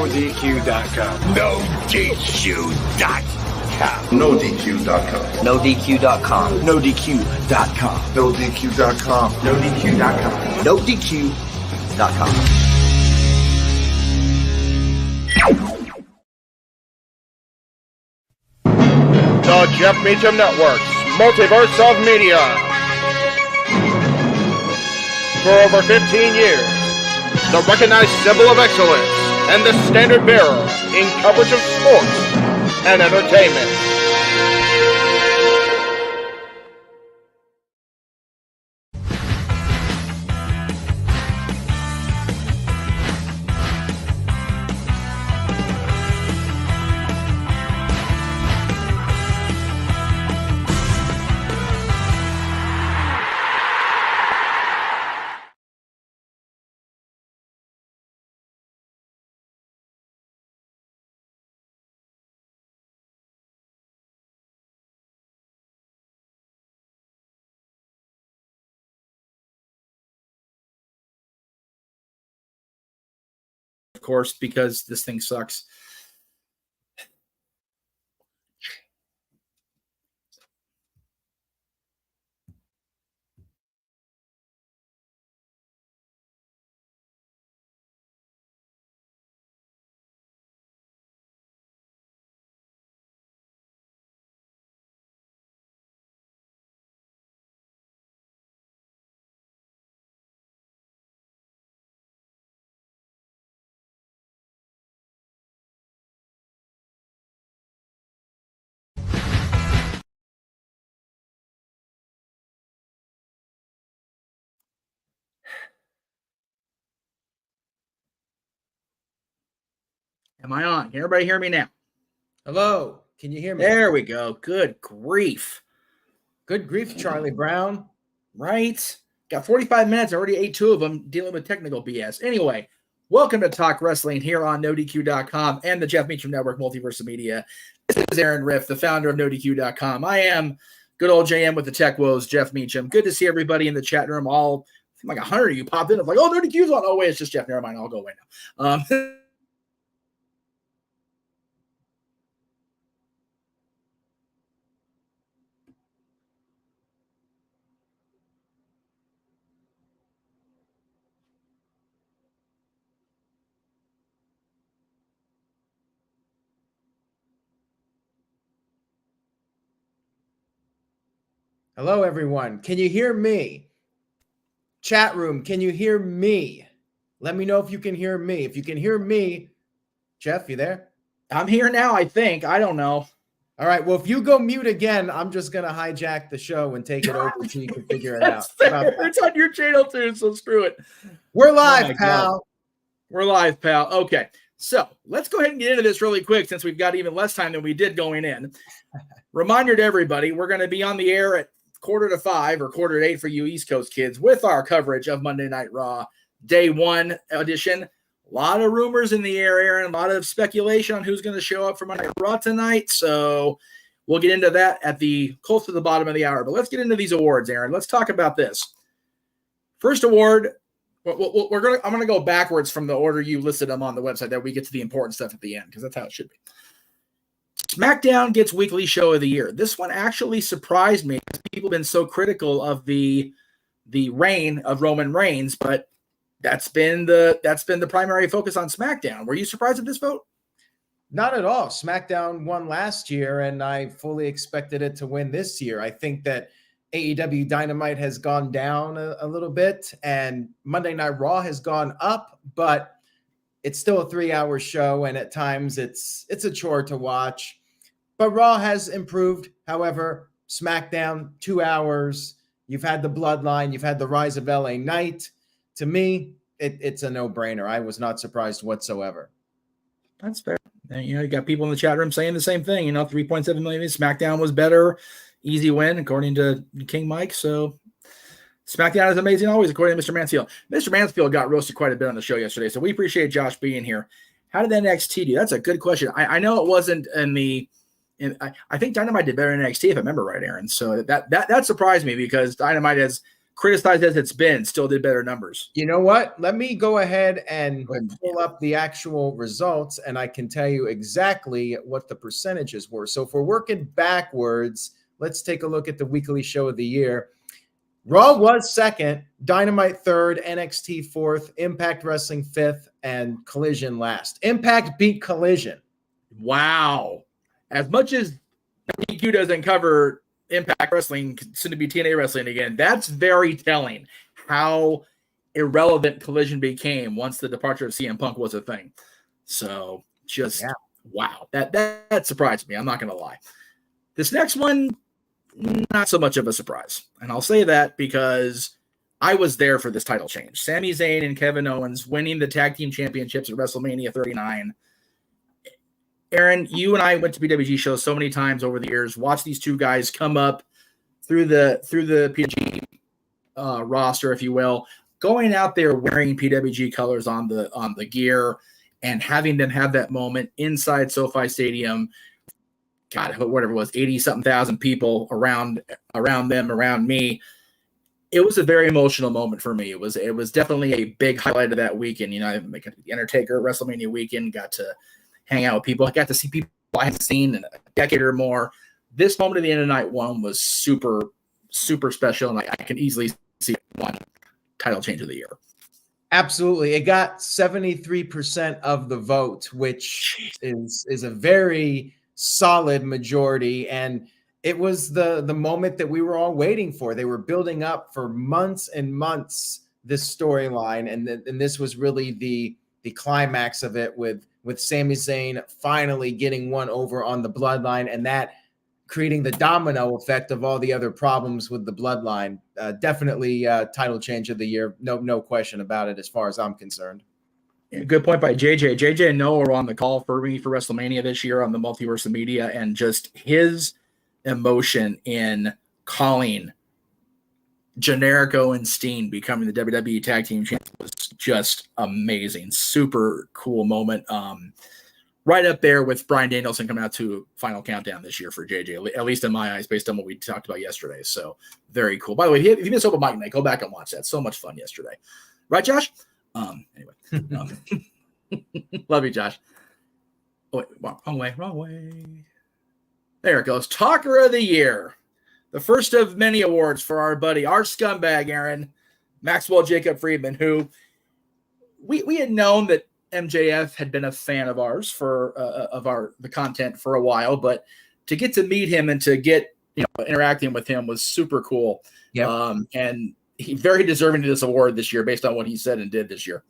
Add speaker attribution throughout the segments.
Speaker 1: NoDQ.com.
Speaker 2: NoDQ.com.
Speaker 3: NoDQ.com.
Speaker 4: NoDQ.com.
Speaker 1: NoDQ.com.
Speaker 3: NoDQ.com.
Speaker 1: NoDQ.com.
Speaker 4: NoDQ.com.
Speaker 5: The Jeff Meacham Network's Multiverse of Media. For over 15 years, the recognized symbol of excellence and the standard bearer in coverage of sports and entertainment.
Speaker 6: Of course, because this thing sucks. Am I on? Can everybody hear me now?
Speaker 7: Hello. Can you hear me?
Speaker 6: There we go. Good grief.
Speaker 7: Good grief, Charlie Brown.
Speaker 6: Right? Got 45 minutes. I already ate 2 of them dealing with technical BS. Anyway, welcome to Talk Wrestling here on NoDQ.com and the Jeff Meacham Network Multiverse of Media. This is Aaron Riff, the founder of NoDQ.com. I am good old JM with the Tech Woes, Jeff Meacham. Good to see everybody in the chat room. All like 100 of you popped in. I'm like, oh, NoDQ's on. Oh, wait, it's just Jeff. Never mind. I'll go away now.
Speaker 7: Hello, everyone. Can you hear me? Chat room, can you hear me? Let me know if you can hear me. If you can hear me, Jeff, you there?
Speaker 6: I'm here now, I think. I don't know.
Speaker 7: All right. Well, if you go mute again, I'm just going to hijack the show and take it over so you can figure it out.
Speaker 6: It's on your channel, too, so screw it.
Speaker 7: We're live, pal.
Speaker 6: God. We're live, pal. Okay. So let's go ahead and get into this really quick since we've got even less time than we did going in. Reminder to everybody, we're going to be on the air at 4:45 or 4:45 for you East Coast kids with our coverage of Monday Night Raw Day 1 edition. A lot of rumors in the air, Aaron. A lot of speculation on who's going to show up for Monday Night Raw tonight. So we'll get into that at the close to the bottom of the hour. But let's get into these awards, Aaron. Let's talk about this. First award, I'm going to go backwards from the order you listed them on the website. That we get to the important stuff at the end because that's how it should be. SmackDown gets Weekly Show of the Year. This one actually surprised me because people have been so critical of the reign of Roman Reigns, but that's been the primary focus on SmackDown. Were you surprised at this vote?
Speaker 7: Not at all. SmackDown won last year, and I fully expected it to win this year. I think that AEW Dynamite has gone down a little bit, and Monday Night Raw has gone up, but it's still a 3-hour show, and at times it's a chore to watch. But Raw has improved. However, SmackDown, 2 hours. You've had the Bloodline. You've had the Rise of LA Knight. To me, it's a no-brainer. I was not surprised whatsoever.
Speaker 6: That's fair. And, you got people in the chat room saying the same thing. 3.7 million. SmackDown was better. Easy win, according to King Mike. So SmackDown is amazing always, according to Mr. Mansfield. Mr. Mansfield got roasted quite a bit on the show yesterday, so we appreciate Josh being here. How did NXT do? That's a good question. I know it wasn't I think Dynamite did better in NXT, if I remember right, Aaron. So that surprised me because Dynamite has criticized as it's been, still did better numbers.
Speaker 7: You know what? Let me go ahead and pull up the actual results, and I can tell you exactly what the percentages were. So if we're working backwards, let's take a look at the weekly show of the year. Raw was second, Dynamite third, NXT fourth, Impact Wrestling fifth, and Collision last. Impact beat Collision.
Speaker 6: Wow. As much as DQ doesn't cover Impact Wrestling, soon to be TNA Wrestling again, that's very telling how irrelevant Collision became once the departure of CM Punk was a thing. So just, wow. That surprised me. I'm not going to lie. This next one, not so much of a surprise. And I'll say that because I was there for this title change. Sami Zayn and Kevin Owens winning the tag team championships at WrestleMania 39. Aaron, you and I went to PWG shows so many times over the years, watched these two guys come up through the PWG roster, if you will, going out there wearing PWG colors on the gear and having them have that moment inside SoFi Stadium. God, whatever it was, 80-something thousand people around them, around me. It was a very emotional moment for me. It was definitely a big highlight of that weekend. You know, the Undertaker WrestleMania weekend, got to hang out with people. I got to see people I hadn't seen in a decade or more. This moment at the end of night one was super, super special, and I can easily see one title change of the year.
Speaker 7: Absolutely. It got 73% of the vote, which is a very solid majority, and it was the moment that we were all waiting for. They were building up for months and months this storyline, and this was really the climax of it with Sami Zayn finally getting one over on the Bloodline, and that creating the domino effect of all the other problems with the Bloodline. Definitely title change of the year, no question about it as far as I'm concerned.
Speaker 6: Good point by JJ. JJ and Noah were on the call for me for WrestleMania this year on the Multiverse of Media, and just his emotion in calling Generico and Steen becoming the WWE Tag Team Champions was just amazing. Super cool moment. Right up there with Bryan Danielson coming out to Final Countdown this year for JJ, at least in my eyes, based on what we talked about yesterday. So very cool. By the way, if you missed Open Mic Night, go back and watch that. So much fun yesterday. Right, Josh? Anyway, love you, Josh. Oh, wait, wrong way. There it goes. Talker of the Year. The first of many awards for our buddy, our scumbag, Aaron, Maxwell Jacob Friedman, who we had known that MJF had been a fan of ours for the content for a while, but to get to meet him and to get interacting with him was super cool. Yeah, and he's very deserving of this award this year based on what he said and did this year.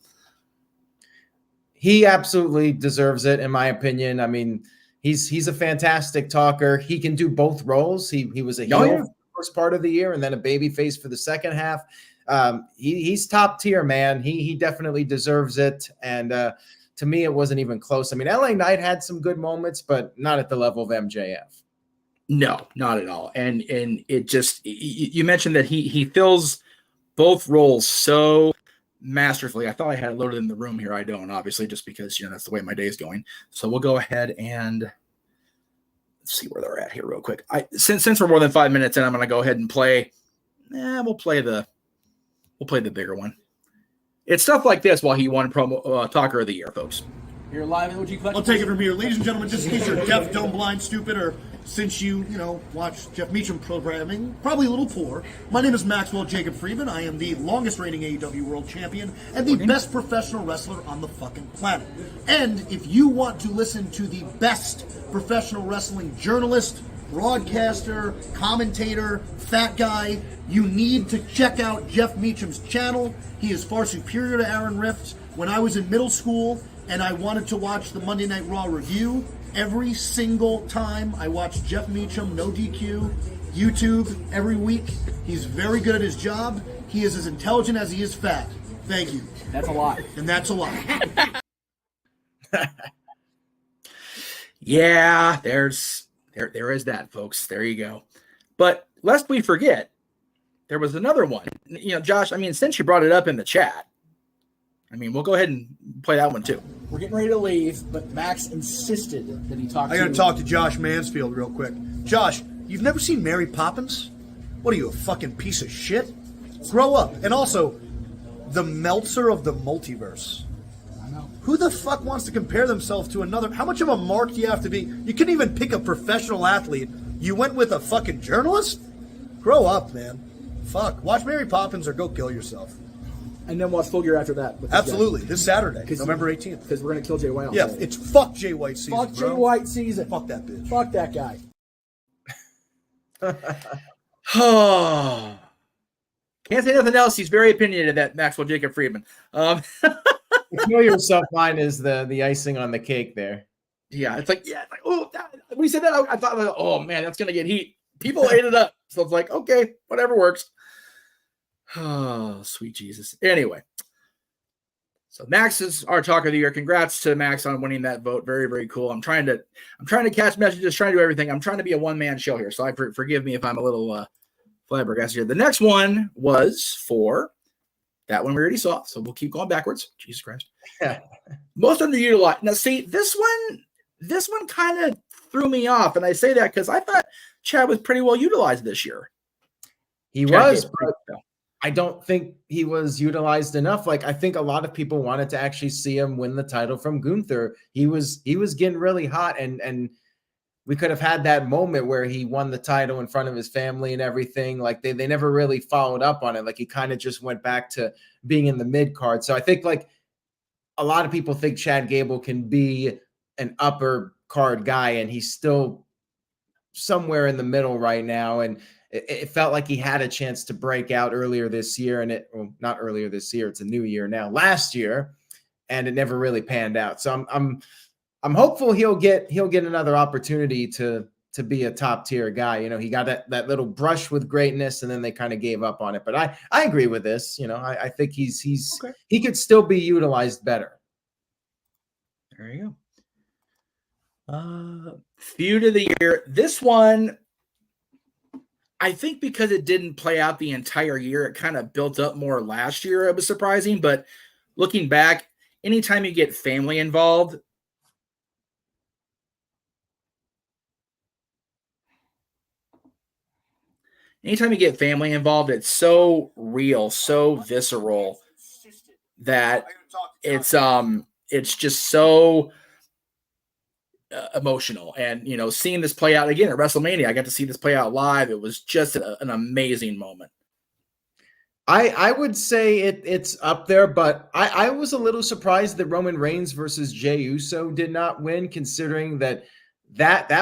Speaker 7: He absolutely deserves it, in my opinion. I mean, he's a fantastic talker. He can do both roles. He was a heel for the first part of the year and then a babyface for the second half. He's top tier, man. He definitely deserves it. And to me, it wasn't even close. I mean, LA Knight had some good moments, but not at the level of MJF.
Speaker 6: No, not at all. And it just, you mentioned that he fills both roles so masterfully. I thought I had it loaded in the room here. I don't, obviously, just because that's the way my day is going. So we'll go ahead and let's see where they're at here real quick. Since we're more than 5 minutes in, I'm going to go ahead and play. We'll play the bigger one. It's stuff like this while he won Talker of the Year, folks.
Speaker 2: You're live in OG Collective.
Speaker 8: I'll take it from here. Ladies and gentlemen, just in case you're deaf, dumb, blind, stupid, or since you watch Jeff Meacham programming, probably a little poor. My name is Maxwell Jacob Friedman. I am the longest reigning AEW World Champion and the best professional wrestler on the fucking planet. And if you want to listen to the best professional wrestling journalist, broadcaster, commentator, fat guy, you need to check out Jeff Meacham's channel. He is far superior to Aaron Rift's. When I was in middle school and I wanted to watch the Monday Night Raw review, every single time I watched Jeff Meacham, No DQ, YouTube, every week. He's very good at his job. He is as intelligent as he is fat. Thank you.
Speaker 2: That's a lot.
Speaker 8: And that's a lot.
Speaker 6: Yeah, there is that, folks. There you go. But lest we forget, there was another one. Josh, I mean, since you brought it up in the chat, I mean, we'll go ahead and play that one too.
Speaker 2: We're getting ready to leave, but Max insisted that he talk to
Speaker 8: I got to talk to Josh Mansfield real quick. Josh, you've never seen Mary Poppins? What are you, a fucking piece of shit? Grow up. And also, the Meltzer of the multiverse.
Speaker 2: I know.
Speaker 8: Who the fuck wants to compare themselves to another? How much of a mark do you have to be? You couldn't even pick a professional athlete. You went with a fucking journalist? Grow up, man. Fuck. Watch Mary Poppins or go kill yourself.
Speaker 2: And then watch Full Gear after that. with this
Speaker 8: Absolutely.
Speaker 2: guy.
Speaker 8: This Saturday, November 18th.
Speaker 2: Because we're going to kill Jay White.
Speaker 8: Yeah, it's fuck Jay White season,
Speaker 2: fuck Jay
Speaker 8: bro.
Speaker 2: White season.
Speaker 8: Fuck that bitch.
Speaker 2: Fuck that guy.
Speaker 6: Oh, can't say nothing else. He's very opinionated, that Maxwell Jacob Friedman.
Speaker 7: The kill yourself line is the icing on the cake there.
Speaker 6: Yeah, it's like, oh, when he said that, I thought, like, oh man, that's gonna get heat. People ate it up, so it's like, okay, whatever works. Oh, sweet Jesus. Anyway, so Max is our talk of the year. Congrats to Max on winning that vote. Very, very cool. I'm trying to catch messages, trying to do everything. I'm trying to be a one-man show here, so forgive me if I'm a little flabbergasted here. The next one was for that one we already saw, so we'll keep going backwards. Jesus Christ. Most underutilized. Now, see, this one kind of threw me off, and I say that because I thought Chad was pretty well utilized this year.
Speaker 7: He was, but I don't think he was utilized enough. Like, I think a lot of people wanted to actually see him win the title from Gunther. He was getting really hot, and we could have had that moment where he won the title in front of his family and everything. Like, they never really followed up on it. Like, he kind of just went back to being in the mid card. So I think, like, a lot of people think Chad Gable can be an upper card guy, and he's still somewhere in the middle right now. And it felt like he had a chance to break out earlier this year, and not earlier this year, it's a new year now, last year, and it never really panned out. So I'm hopeful he'll get another opportunity to be a top tier guy. You know, he got that little brush with greatness, and then they kind of gave up on it. But I agree with this. You know, I think he's okay. He could still be utilized better.
Speaker 6: There you go. Feud of the year. This one, I think because it didn't play out the entire year, it kind of built up more last year. It was surprising, but looking back, anytime you get family involved, it's so real, so visceral that it's just so emotional. And, you know, seeing this play out again at WrestleMania, I got to see this play out live. It was just an amazing moment.
Speaker 7: I would say it's up there, but I was a little surprised that Roman Reigns versus Jey Uso did not win, considering that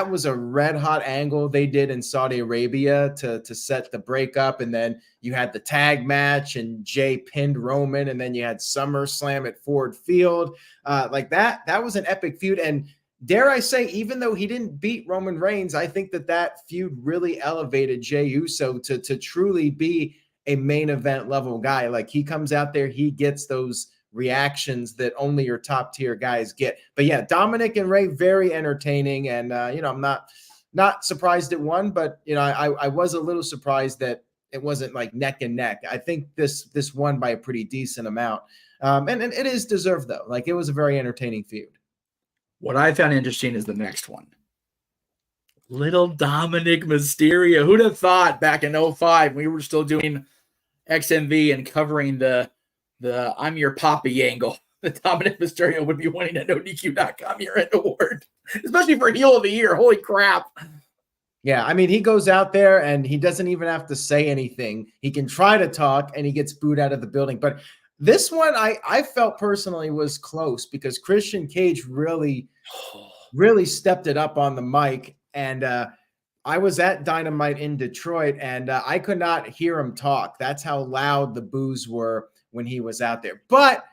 Speaker 7: was a red hot angle they did in Saudi Arabia to set the breakup. And then you had the tag match and Jey pinned Roman, and then you had SummerSlam at Ford Field. Like that was an epic feud. And dare I say, even though he didn't beat Roman Reigns, I think that feud really elevated Jey Uso to truly be a main event level guy. Like, he comes out there, he gets those reactions that only your top tier guys get. But yeah, Dominic and Ray, very entertaining. And, you know, I'm not surprised it won, but, you know, I was a little surprised that it wasn't like neck and neck. I think this won by a pretty decent amount. And it is deserved, though. Like, it was a very entertaining feud.
Speaker 6: What I found interesting is the next one. Little Dominic Mysterio. Who'd have thought back in 2005 we were still doing XMV and covering the I'm your poppy angle, that Dominic Mysterio would be winning a NoDQ.com year-end award, especially for heel of the year. Holy crap.
Speaker 7: Yeah, I mean, he goes out there and he doesn't even have to say anything. He can try to talk and he gets booed out of the building. But this one I felt personally was close, because Christian Cage really stepped it up on the mic. And I was at Dynamite in Detroit, and I could not hear him talk. That's how loud the boos were when he was out there. But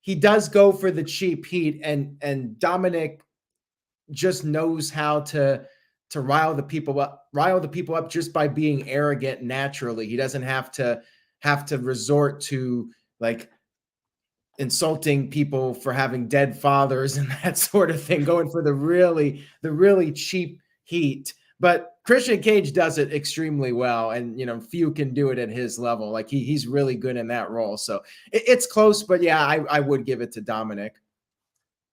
Speaker 7: he does go for the cheap heat, and Dominic just knows how to rile the people up just by being arrogant naturally. He doesn't have to resort to, like, insulting people for having dead fathers and that sort of thing, going for the really cheap heat. But Christian Cage does it extremely well, and, you know, few can do it at his level. Like, he's really good in that role. So it's close, but yeah, I would give it to Dominic.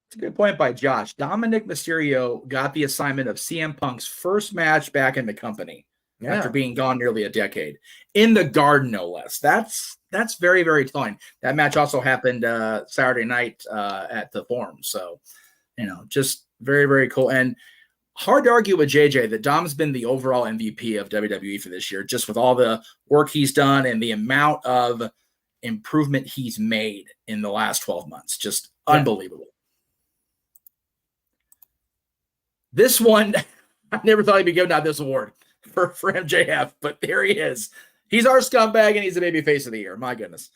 Speaker 6: It's a good point by Josh. Dominic Mysterio got the assignment of CM Punk's first match back in the company after being gone nearly a decade in the Garden, no less. That's very, very telling. That match also happened Saturday night at the Forum. So, just very, very cool. And hard to argue with JJ that Dom's been the overall MVP of WWE for this year, just with all the work he's done and the amount of improvement he's made in the last 12 months. Just unbelievable. This one, I never thought he'd be giving out this award for MJF, but there he is. He's our scumbag, and he's the baby face of the year. My goodness.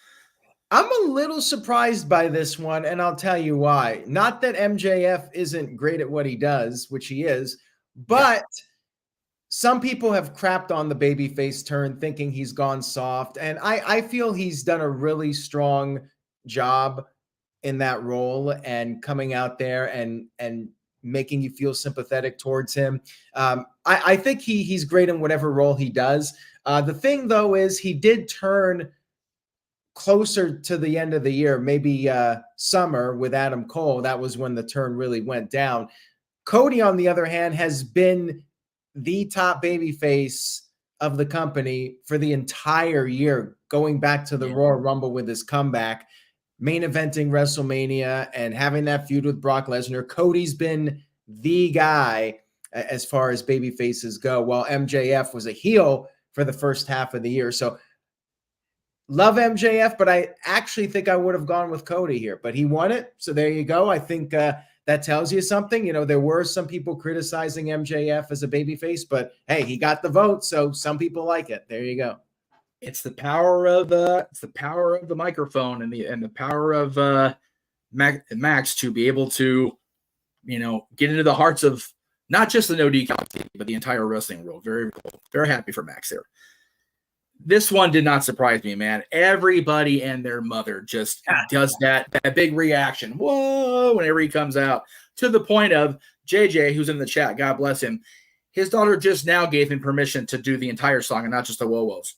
Speaker 7: I'm a little surprised by this one, and I'll tell you why. Not that MJF isn't great at what he does, which he is, but some people have crapped on the babyface turn, thinking he's gone soft, and I feel he's done a really strong job in that role and coming out there and making you feel sympathetic towards him. I think he's great in whatever role he does. The thing, though, is he did turn closer to the end of the year, maybe summer with Adam Cole. That was when the turn really went down. Cody, on the other hand, has been the top babyface of the company for the entire year, going back to the Royal Rumble with his comeback, main eventing WrestleMania, and having that feud with Brock Lesnar. Cody's been the guy as far as babyfaces go, while MJF was a heel for the first half of the year. So love MJF, but I actually think I would have gone with Cody here, but he won it. So there you go. I think that tells you something. There were some people criticizing MJF as a babyface, but hey, he got the vote. So some people like it. There you go.
Speaker 6: It's the power of the microphone and the power of Max to be able to, get into the hearts of not just the no DQ, but the entire wrestling world. Very cool. Very happy for Max there. This one did not surprise me, man. Everybody and their mother just does that big reaction. Whoa, whenever he comes out, to the point of JJ, who's in the chat, God bless him. His daughter just now gave him permission to do the entire song and not just the whoa-whoas.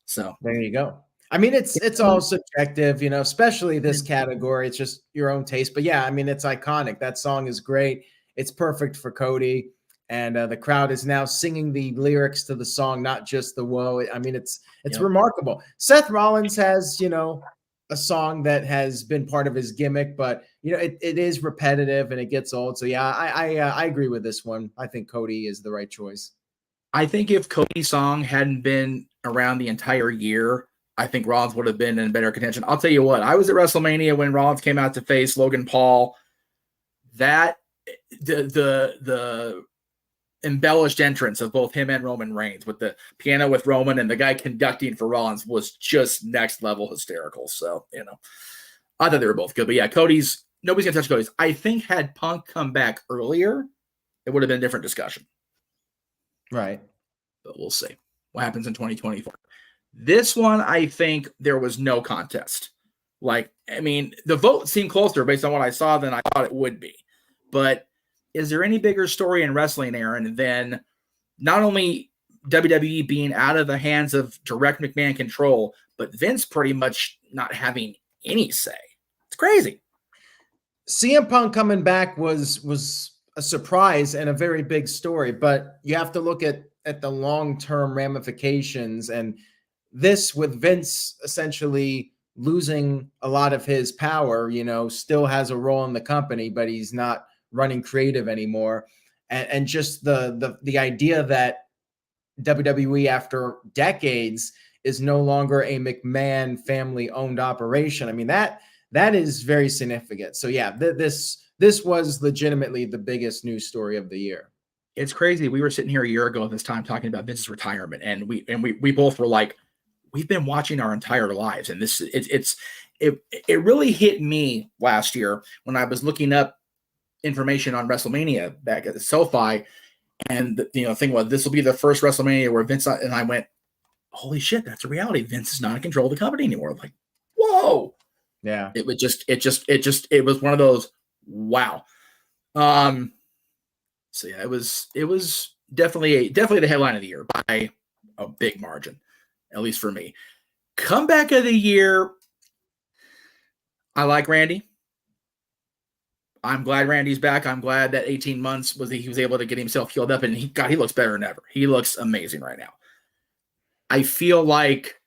Speaker 6: So
Speaker 7: there you go. I mean, it's all subjective, especially this category. It's just your own taste. But yeah, I mean, it's iconic. That song is great. It's perfect for Cody. And the crowd is now singing the lyrics to the song, not just the whoa. I mean, it's remarkable. Seth Rollins has, a song that has been part of his gimmick, but it is repetitive and it gets old. So yeah, I agree with this one. I think Cody is the right choice.
Speaker 6: I think if Cody's song hadn't been around the entire year, I think Rollins would have been in better contention. I'll tell you what, I was at WrestleMania when Rollins came out to face Logan Paul. That the embellished entrance of both him and Roman Reigns with the piano with Roman and the guy conducting for Rollins was just next level hysterical. So, I thought they were both good. But yeah, nobody's going to touch Cody's. I think had Punk come back earlier, it would have been a different discussion.
Speaker 7: Right.
Speaker 6: But we'll see what happens in 2024. This one, I think there was no contest. The vote seemed closer based on what I saw than I thought it would be. But is there any bigger story in wrestling, Aaron, than not only WWE being out of the hands of direct McMahon control, but Vince pretty much not having any say? It's crazy.
Speaker 7: CM Punk coming back was a surprise and a very big story, but you have to look at the long-term ramifications. And this, with Vince essentially losing a lot of his power, still has a role in the company, but he's not running creative anymore. And just the idea that WWE, after decades, is no longer a McMahon family owned operation. I mean, that is very significant. So yeah, this was legitimately the biggest news story of the year.
Speaker 6: It's crazy. We were sitting here a year ago at this time talking about Vince's retirement, and we both were like, we've been watching our entire lives, and it really hit me last year when I was looking up information on WrestleMania back at the SoFi, and the thing was, this will be the first WrestleMania where Vince and I went, holy shit, that's a reality. Vince is not in control of the company anymore. Like, whoa.
Speaker 7: Yeah.
Speaker 6: It was one of those, wow. So yeah, it was definitely the headline of the year by a big margin, at least for me. Comeback of the year. I like Randy. I'm glad Randy's back. I'm glad that 18 months he was able to get himself healed up, and he looks better than ever. He looks amazing right now. I feel like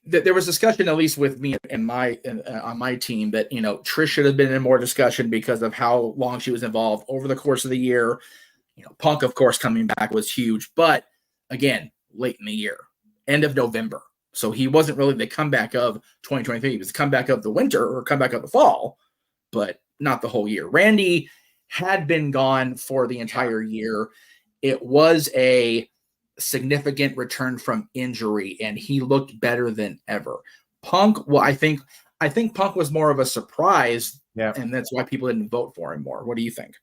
Speaker 6: there was discussion, at least with me and on my team, that Trish should have been in more discussion because of how long she was involved over the course of the year. Punk, of course, coming back was huge, but again, late in the year, end of November. So he wasn't really the comeback of 2023. He was the comeback of the winter or comeback of the fall, but not the whole year. Randy had been gone for the entire year. It was a significant return from injury, and he looked better than ever. Punk, well, I think Punk was more of a surprise, and that's why people didn't vote for him more. What do you think?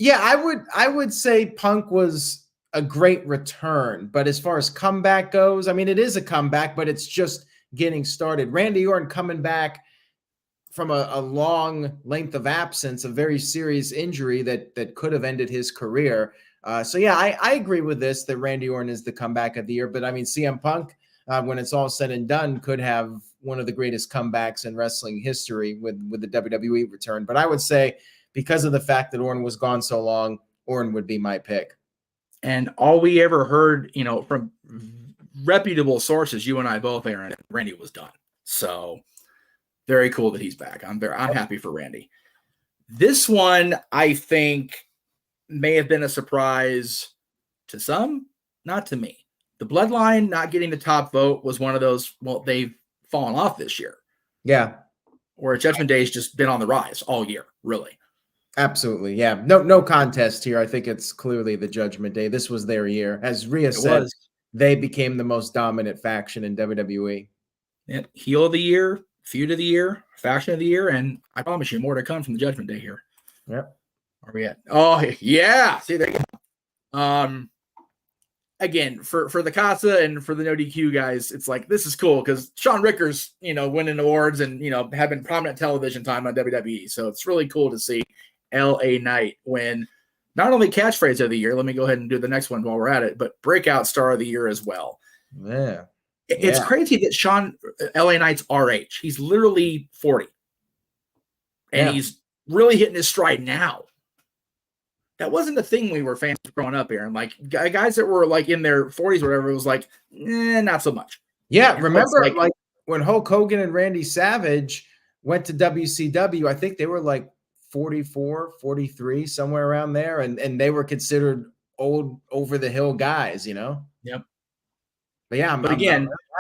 Speaker 7: Yeah, I would say Punk was a great return, but as far as comeback goes, I mean, it is a comeback, but it's just getting started. Randy Orton coming back from a long length of absence, a very serious injury that could have ended his career. So yeah, I agree with this, that Randy Orton is the comeback of the year. But I mean, CM Punk, when it's all said and done, could have one of the greatest comebacks in wrestling history with the WWE return. But I would say, because of the fact that Orton was gone so long, Orton would be my pick.
Speaker 6: And all we ever heard, from reputable sources, you and I both, Aaron, Randy was done. So very cool that he's back. I'm happy for Randy. This one, I think, may have been a surprise to some, not to me. The Bloodline not getting the top vote was one of those, well, they've fallen off this year.
Speaker 7: Yeah.
Speaker 6: Where Judgment Day's just been on the rise all year, really.
Speaker 7: Absolutely. Yeah. No contest here. I think it's clearly the Judgment Day. This was their year. As Rhea said, they became the most dominant faction in WWE.
Speaker 6: Yeah. Heel of the year, feud of the year, faction of the year, and I promise you more to come from the Judgment Day here.
Speaker 7: Yep.
Speaker 6: Where are we at? Oh, yeah. See, there you go. Again, for the Casa and for the No DQ guys, it's like, this is cool because Shawn Ricker's, winning awards and, having prominent television time on WWE. So it's really cool to see LA Knight win not only catchphrase of the year, let me go ahead and do the next one while we're at it, but breakout star of the year as well.
Speaker 7: Yeah.
Speaker 6: It's crazy that LA Knight's RH. He's literally 40. And he's really hitting his stride now. That wasn't the thing we were fans growing up, Aaron. Like guys that were like in their 40s or whatever, it was like, not so much.
Speaker 7: Yeah, remember like when Hulk Hogan and Randy Savage went to WCW, I think they were like 44, 43, somewhere around there. And they were considered old over the hill guys, Yep. But yeah, I'm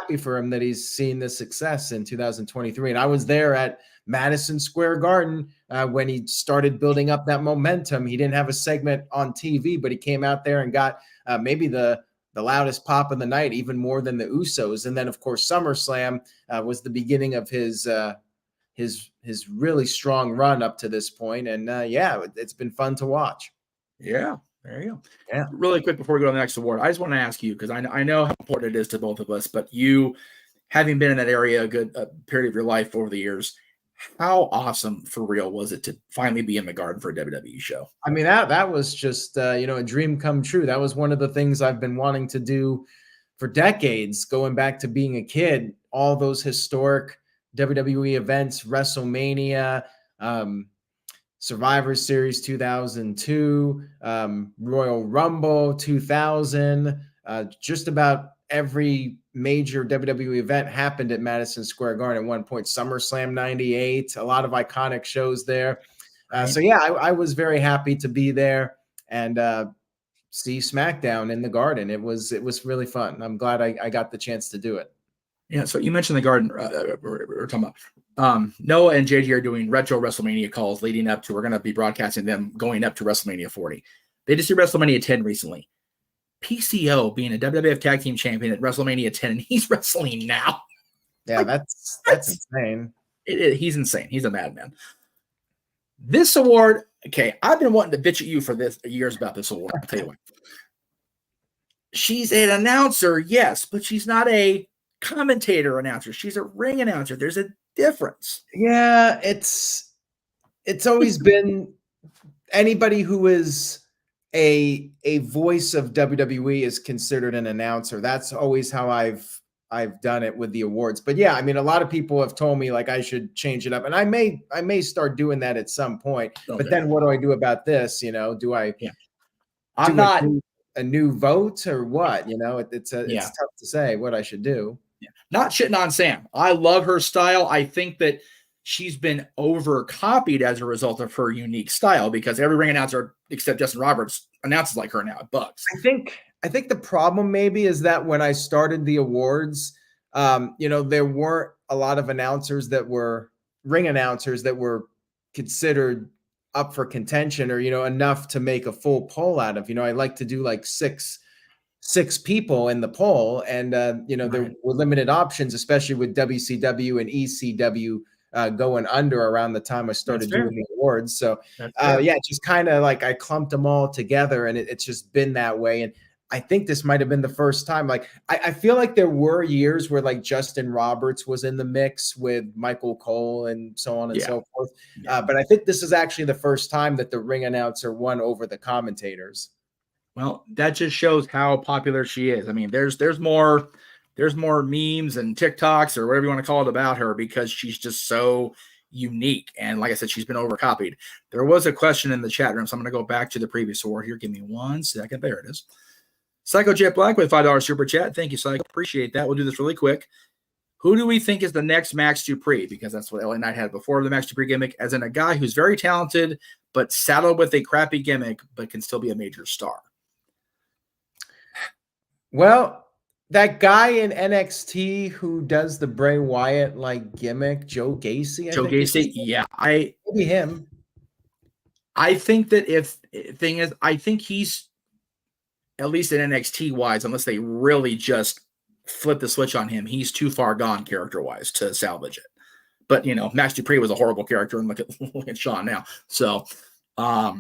Speaker 7: happy for him that he's seen the success in 2023. And I was there at Madison Square Garden when he started building up that momentum. He didn't have a segment on TV, but he came out there and got maybe the loudest pop of the night, even more than the Usos. And then, of course, SummerSlam was the beginning of his really strong run up to this point. And it's been fun to watch.
Speaker 6: Yeah. There you go.
Speaker 7: Yeah.
Speaker 6: Really quick before we go to the next award, I just want to ask you, because I know how important it is to both of us, but you, having been in that area a good period of your life over the years, how awesome for real was it to finally be in the Garden for a WWE show?
Speaker 7: I mean, that was just, a dream come true. That was one of the things I've been wanting to do for decades, going back to being a kid, all those historic WWE events, WrestleMania, Survivor Series 2002, Royal Rumble 2000, just about every major WWE event happened at Madison Square Garden at one point. SummerSlam 98, a lot of iconic shows there. So yeah, I was very happy to be there and see SmackDown in the Garden. It was really fun. I'm glad I got the chance to do it.
Speaker 6: Yeah, so you mentioned the Garden. We're talking about Noah and JJ are doing retro WrestleMania calls leading up to. We're going to be broadcasting them going up to WrestleMania 40. They just did WrestleMania 10 recently. PCO being a WWF Tag Team Champion at WrestleMania 10, and he's wrestling now.
Speaker 7: Yeah, that's insane.
Speaker 6: He's insane. He's a madman. This award, okay, I've been wanting to bitch at you for this years about this award. I'll tell you what. She's an announcer, yes, but she's not a commentator announcer. She's a ring announcer. There's a difference.
Speaker 7: Yeah, it's always been anybody who is a voice of WWE is considered an announcer. That's always how I've I've done it with the awards. But yeah, I mean, a lot of people have told me like I should change it up, and I may start doing that at some point.
Speaker 6: Okay.
Speaker 7: But then what do I do about this? You know, do I
Speaker 6: I'm
Speaker 7: do
Speaker 6: not.
Speaker 7: a new vote or what? You know, it's tough to say what I should do.
Speaker 6: Not shitting on Sam. I love her style. I think that she's been over copied as a result of her unique style because every ring announcer except Justin Roberts announces like her now. It bugs.
Speaker 7: I think the problem maybe is that when I started the awards, you know, there weren't a lot of announcers that were ring announcers that were considered up for contention or, you know, enough to make a full poll out of. You know, I like to do like six people in the poll, and you know, there were limited options, especially with WCW and ECW going under around the time I started doing the awards. So yeah, just kind of like I clumped them all together, and it's just been that way. And I think this might have been the first time. Like I feel like there were years where like Justin Roberts was in the mix with Michael Cole and so on and so forth. But I think this is actually the first time that the ring announcer won over the commentators.
Speaker 6: Well, that just shows how popular she is. I mean, there's more memes and TikToks or whatever you want to call it about her because she's just so unique. And like I said, she's been overcopied. There was a question in the chat room, so I'm going to go back to the previous award here. Give me 1 second. There it is. Psycho Jet Black with $5 super chat. Thank you, Psycho. Appreciate that. We'll do this really quick. Who do we think is the next Max Dupree? Because that's what LA Knight had before the Max Dupree gimmick, as in a guy who's very talented, but saddled with a crappy gimmick, but can still be a major star.
Speaker 7: Well, that guy in NXT who does the Bray Wyatt like gimmick, Joe Gacy.
Speaker 6: Joe Gacy, yeah,
Speaker 7: maybe him.
Speaker 6: I think that I think he's at least in NXT wise, unless they really just flip the switch on him, he's too far gone character wise to salvage it. But you know, Max Dupree was a horrible character, and look at Sean now. So I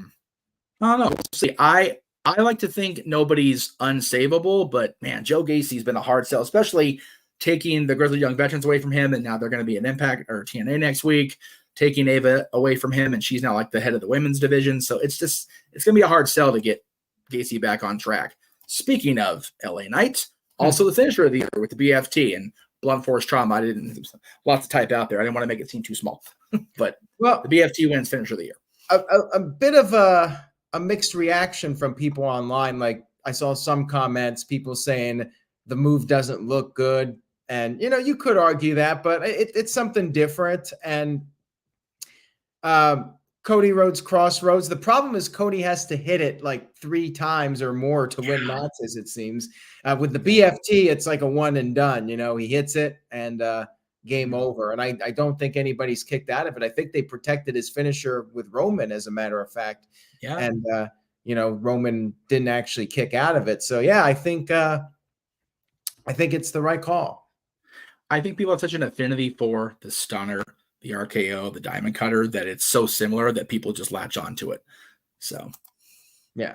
Speaker 6: don't know. See, I like to think nobody's unsavable, but man, Joe Gacy's been a hard sell, especially taking the Grizzly Young Veterans away from him, and now they're going to be an Impact or TNA next week, taking Ava away from him, and she's now like the head of the women's division. So it's going to be a hard sell to get Gacy back on track. Speaking of LA Knight, also the finisher of the year with the BFT and blunt force trauma. I didn't lots to type out there. I didn't want to make it seem too small, but the BFT wins finisher of the year.
Speaker 7: A bit of a mixed reaction from people online. Like I saw some comments, people saying the move doesn't look good, and you know, you could argue that, but it's something different. And Cody Rhodes Crossroads. The problem is Cody has to hit it like 3 times or more to win matches, it seems. With the BFT, it's like a one and done. You know, he hits it and game over. And I don't think anybody's kicked out of it. I think they protected his finisher with Roman, as a matter of fact. Yeah. And, you know, Roman didn't actually kick out of it. So, yeah, I think it's the right call.
Speaker 6: I think people have such an affinity for the stunner, the RKO, the diamond cutter, that it's so similar that people just latch onto it. So, yeah,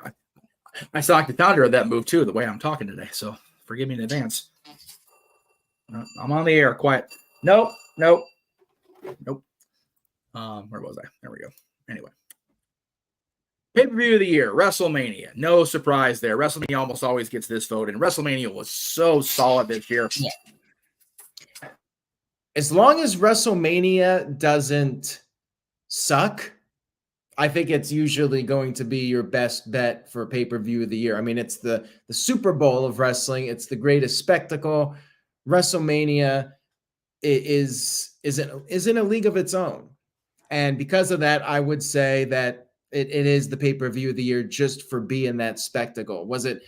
Speaker 6: I sound like the founder of that move too, the way I'm talking today. So forgive me in advance. I'm on the air. Quiet. Nope. Where was I? There we go. Anyway. Pay-per-view of the year, WrestleMania. No surprise there. WrestleMania almost always gets this vote, and WrestleMania was so solid this year. Yeah.
Speaker 7: As long as WrestleMania doesn't suck, I think it's usually going to be your best bet for pay-per-view of the year. I mean, it's the Super Bowl of wrestling. It's the greatest spectacle. WrestleMania is in a league of its own. And because of that, I would say that it is the pay-per-view of the year just for being that spectacle. Was it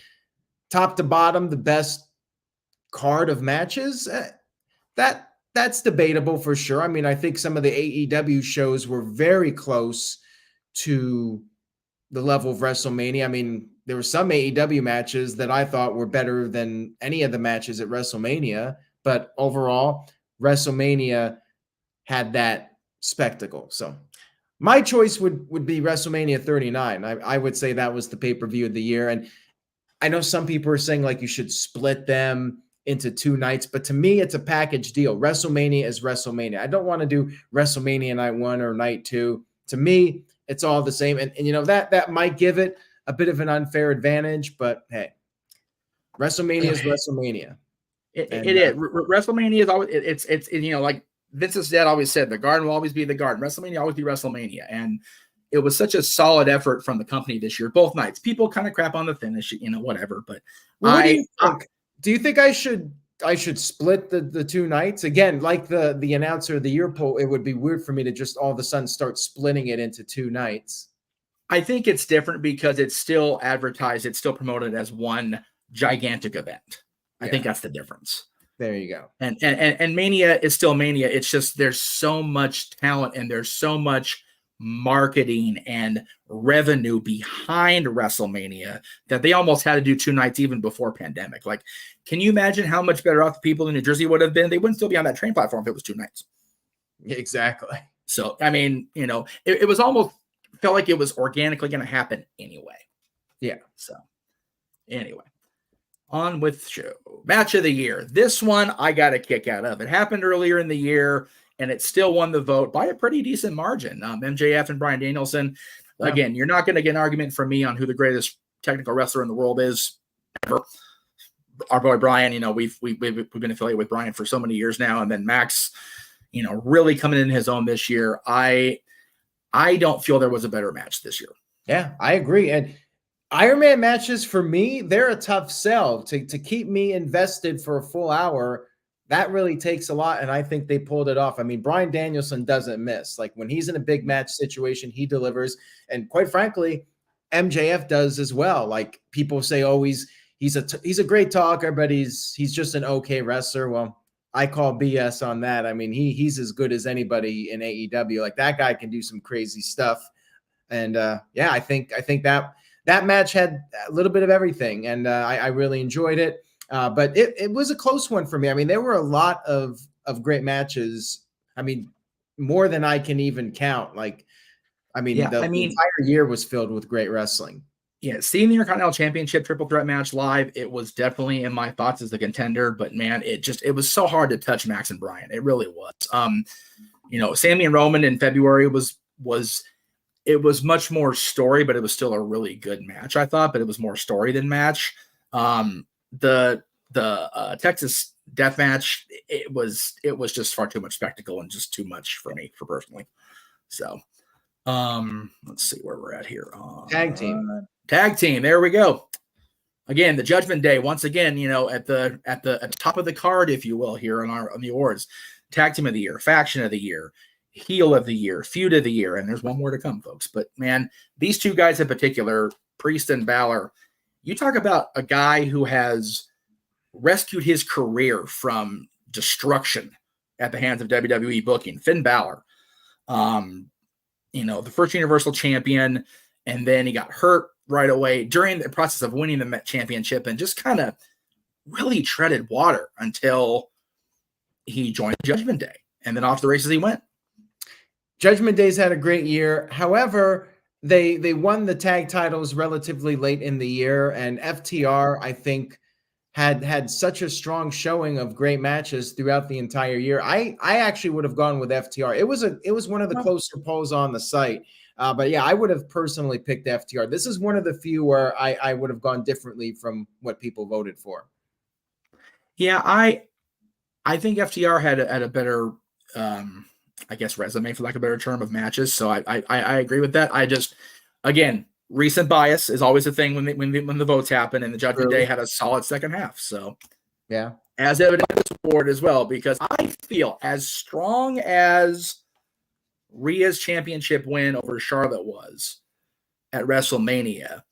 Speaker 7: top to bottom the best card of matches? That's debatable for sure. I mean, I think some of the AEW shows were very close to the level of WrestleMania. I mean, there were some AEW matches that I thought were better than any of the matches at WrestleMania, but overall, WrestleMania had that spectacle. So my choice would be WrestleMania 39. I would say that was the pay-per-view of the year. And I know some people are saying like you should split them into 2 nights, but to me, it's a package deal. WrestleMania is WrestleMania. I don't want to do WrestleMania night 1 or night 2. To me, it's all the same. And you know, that might give it a bit of an unfair advantage, but hey, WrestleMania is WrestleMania.
Speaker 6: It is. WrestleMania is always it's you know, like Vince's dad always said, the Garden will always be the Garden. WrestleMania will always be WrestleMania, and it was such a solid effort from the company this year, both nights. People kind of crap on the finish, you know, whatever. But
Speaker 7: what do you think? Do you think I should split the two nights again? Like the announcer of the year poll, it would be weird for me to just all of a sudden start splitting it into two nights.
Speaker 6: I think it's different because it's still advertised, it's still promoted as one gigantic event. I think that's the difference.
Speaker 7: There you go.
Speaker 6: And Mania is still Mania. It's just there's so much talent and there's so much marketing and revenue behind WrestleMania that they almost had to do two nights even before pandemic. Like, can you imagine how much better off the people in New Jersey would have been? They wouldn't still be on that train platform if it was two nights.
Speaker 7: Exactly.
Speaker 6: So, I mean, you know, it was almost felt like it was organically going to happen anyway.
Speaker 7: Yeah.
Speaker 6: So, anyway. On with show. Match of the year. This one I got a kick out of. It happened earlier in the year, and it still won the vote by a pretty decent margin. MJF and Bryan Danielson. Again, you're not going to get an argument from me on who the greatest technical wrestler in the world is ever. Our boy Bryan, you know, we've been affiliated with Bryan for so many years now, and then Max, you know, really coming in his own this year. I don't feel there was a better match this year.
Speaker 7: Yeah, I agree. And Iron Man matches for me, they're a tough sell to keep me invested for a full hour. That really takes a lot, and I think they pulled it off. I mean, Bryan Danielson doesn't miss. Like when he's in a big match situation, he delivers, and quite frankly, MJF does as well. Like people say, oh, he's a great talker, but he's just an okay wrestler. Well, I call BS on that. I mean, he's as good as anybody in AEW. Like that guy can do some crazy stuff, and yeah, I think that match had a little bit of everything, and I really enjoyed it. But it was a close one for me. I mean, there were a lot of great matches. I mean, more than I can even count. Like, I mean, the entire year was filled with great wrestling.
Speaker 6: Yeah, seeing the Intercontinental Championship triple threat match live, it was definitely in my thoughts as the contender. But man, it was so hard to touch Max and Bryan. It really was. You know, Sammy and Roman in February was much more story, but it was still a really good match, I thought. But it was more story than match. The Texas death match, it was just far too much spectacle and just too much for me, personally. So, let's see where we're at here. Tag team. There we go. Again, the Judgment Day. Once again, you know, at the top of the card, if you will, here on the awards. Tag team of the year, faction of the year, heel of the year, feud of the year, and there's one more to come, folks. But man, these two guys in particular, Priest and Balor, you talk about a guy who has rescued his career from destruction at the hands of WWE booking. Finn Balor, you know, the first Universal Champion, and then he got hurt right away during the process of winning the championship, and just kind of really treaded water until he joined Judgment Day, and then off the races he went.
Speaker 7: Judgment Day's had a great year. However, they won the tag titles relatively late in the year, and FTR, I think, had such a strong showing of great matches throughout the entire year. I actually would have gone with FTR. It was one of the closer polls on the site. But yeah, I would have personally picked FTR. This is one of the few where I would have gone differently from what people voted for.
Speaker 6: Yeah, I think FTR had a better I guess resume, for lack of a better term, of matches. So I agree with that. I just, again, recent bias is always a thing when the votes happen, and the Judgment Day had a solid second half. So
Speaker 7: yeah,
Speaker 6: as evident in this award as well, because I feel as strong as Rhea's championship win over Charlotte was at WrestleMania,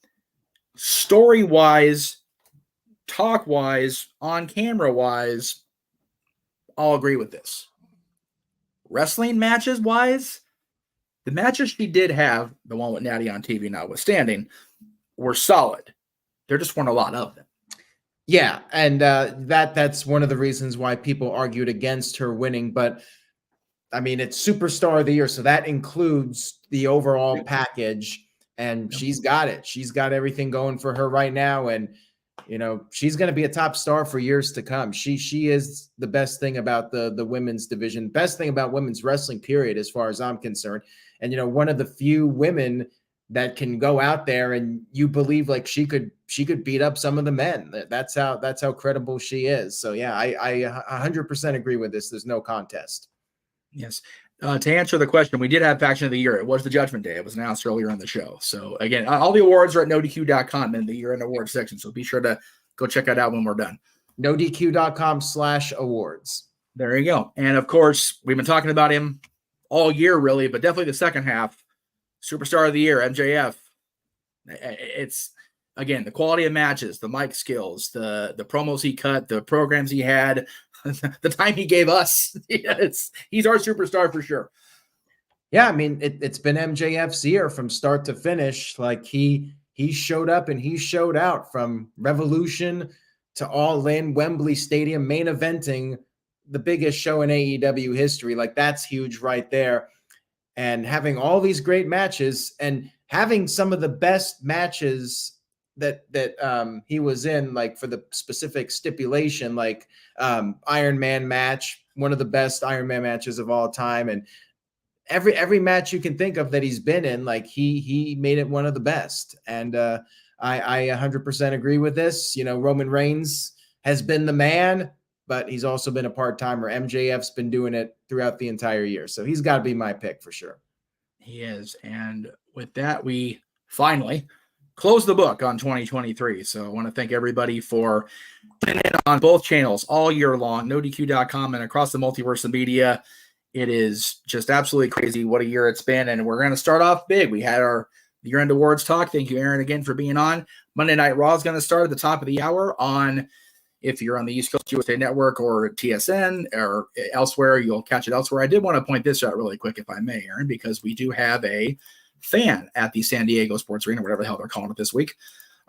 Speaker 6: story-wise, talk-wise, on-camera-wise, I'll agree with this. Wrestling matches-wise, the matches she did have, the one with Natty on TV notwithstanding, were solid. There just weren't a lot of them.
Speaker 7: Yeah, and that's one of the reasons why people argued against her winning. But I mean, it's Superstar of the Year, so that includes the overall package, and she's got it. She's got everything going for her right now, and you know, she's going to be a top star for years to come. She is the best thing about the women's division, best thing about women's wrestling, period, as far as I'm concerned. And, you know, one of the few women that can go out there and you believe like she could beat up some of the men. That's how credible she is. So yeah, I 100% agree with this. There's no contest.
Speaker 6: Yes. To answer the question, we did have Faction of the Year. It was the Judgment Day. It was announced earlier in the show. So again, all the awards are at nodq.com in the year-end awards section. So be sure to go check that out when we're done.
Speaker 7: nodq.com/awards.
Speaker 6: There you go. And of course, we've been talking about him all year, really, but definitely the second half. Superstar of the Year, MJF. It's, again, the quality of matches, the mic skills, the promos he cut, the programs he had, the time he gave us. He's our superstar for sure.
Speaker 7: Yeah, I mean, it's been MJF's year from start to finish. Like he showed up and he showed out, from Revolution to All In, Wembley Stadium, main eventing the biggest show in AEW history. Like, that's huge right there. And having all these great matches and having some of the best matches that he was in, like for the specific stipulation, like Iron Man match, one of the best Iron Man matches of all time. And every match you can think of that he's been in, like he made it one of the best. And I 100% agree with this. You know, Roman Reigns has been the man, but he's also been a part-timer. MJF's been doing it throughout the entire year. So he's got to be my pick for sure.
Speaker 6: He is. And with that, we finally close the book on 2023. So I want to thank everybody for tuning in on both channels all year long, nodq.com and across the multiverse of media. It is just absolutely crazy what a year it's been. And we're going to start off big. We had our year-end awards talk. Thank you, Aaron, again for being on. Monday Night Raw is going to start at the top of the hour on, if you're on the East Coast USA Network or TSN or elsewhere, you'll catch it elsewhere. I did want to point this out really quick, if I may, Aaron, because we do have a fan at the San Diego Sports Arena, whatever the hell they're calling it this week.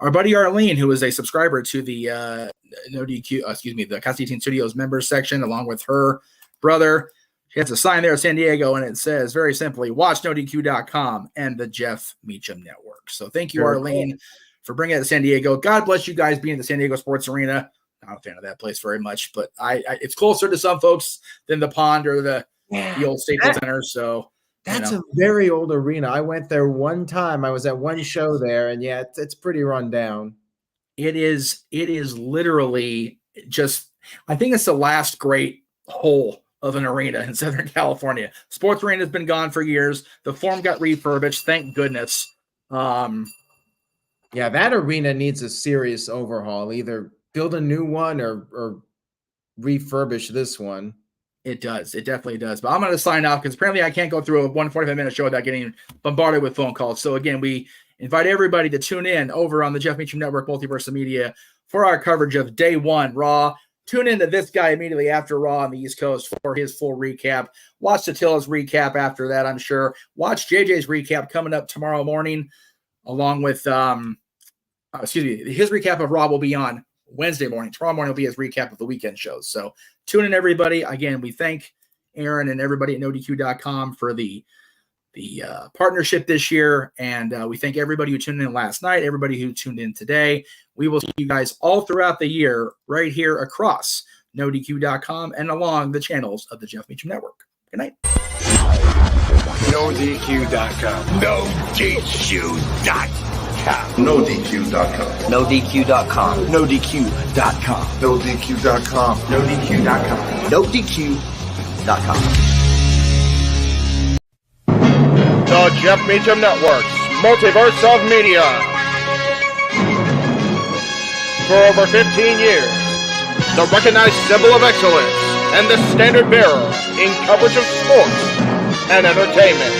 Speaker 6: Our buddy Arlene, who is a subscriber to the the Constantine Studios members section, along with her brother. She has a sign there at San Diego, and it says very simply, watch nodq.com and the Jeff Meacham Network. So thank you, Arlene, for bringing it to San Diego. God bless you guys being at the San Diego Sports Arena. Not a fan of that place very much, but it's closer to some folks than the Pond or the old Staples Center. So
Speaker 7: that's a very old arena. I went there one time. I was at one show there, and yeah, it's pretty run down.
Speaker 6: It is literally just, I think it's the last great hole of an arena in Southern California. Sports Arena has been gone for years. The Forum got refurbished. Thank goodness.
Speaker 7: Yeah, that arena needs a serious overhaul. Either build a new one or refurbish this one.
Speaker 6: It does. It definitely does. But I'm going to sign off because apparently I can't go through a 145-minute show without getting bombarded with phone calls. So again, we invite everybody to tune in over on the Jeff Meacham Network, Multiverse of Media, for our coverage of Day 1 Raw. Tune in to this guy immediately after Raw on the East Coast for his full recap. Watch Attila's recap after that, I'm sure. Watch JJ's recap coming up tomorrow morning, along with his recap of Raw will be on Wednesday morning. Tomorrow morning will be his recap of the weekend shows. So tune in, everybody. Again, we thank Aaron and everybody at nodq.com for the partnership this year. And we thank everybody who tuned in last night, everybody who tuned in today. We will see you guys all throughout the year right here across nodq.com and along the channels of the Jeff Meacham Network. Good night.
Speaker 1: NoDQ.com. NoDQ.com.
Speaker 3: NoDQ.com.
Speaker 4: NoDQ.com.
Speaker 1: NoDQ.com.
Speaker 3: NoDQ.com.
Speaker 1: NoDQ.com.
Speaker 4: NoDQ.com.
Speaker 5: The Jeff Meacham Network's Multiverse of Media. For over 15 years, the recognized symbol of excellence and the standard bearer in coverage of sports and entertainment.